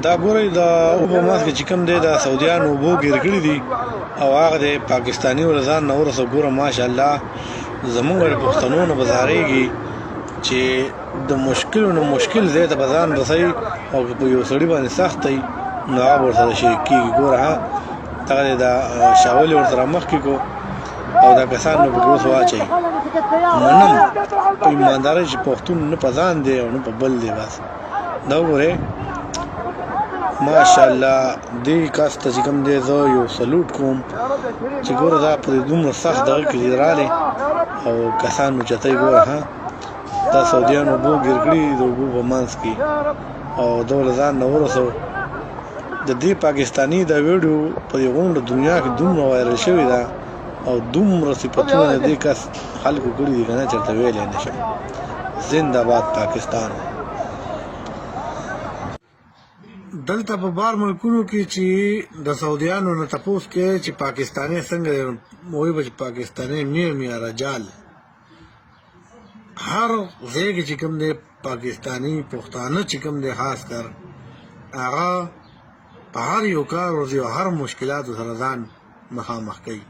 دا ګورئ د اوبو ماسک چې کوم دی د سعودیانو اوبو ګیر کړي دي او هغه د پاکستاني ولزان نه ورسه ګوره ماشاءالله زمونږ د پښتنو نه بزارېږي چې د مشکلو نه مشکل ځای ته به ځان رسوي او که په یو سړي باندې سخت دی نو هغه ورسره شریک کېږي. ګوره ها دغه دی دا شاول یې ورسره مخکې کړو او دا کسان نو پکې اوس واچوي. منم په ایماندارۍ چې پښتون نه په ځان دی او نه په بل دی. بس دا وګورئ ماشاءالله دې کس ته چې کوم دی زه یو سلوټ کوم چې ګوره دا په دومره سخت دغه کې راغلی او کسان اوچتوي. ګوره ها دا سعودیانو اوبو ګیر کړي د اوبو په منځ کې او ده له ځان نه ورسو. د دې پاکستاني دا ویډیو په دې غونډه دنیا کې دومره وایرل شوې ده او دومره صفتونه د دې کس خلکو کړي دي که نه چېرته ویلی نه شم. زنده باد پاکستان. دلته په بار ملکونو کې چې د سعودیانو نه تپوس کوي چې پاکستاني څنګه دی وایي به چې پاکستاني میر رجال هر ځای کې چې کوم دی پاکستاني پښتانه چې کوم دی خاص کر هغه په هر یو کار ورځي او هر مشکلاتو سره ځان مخامخ کوي.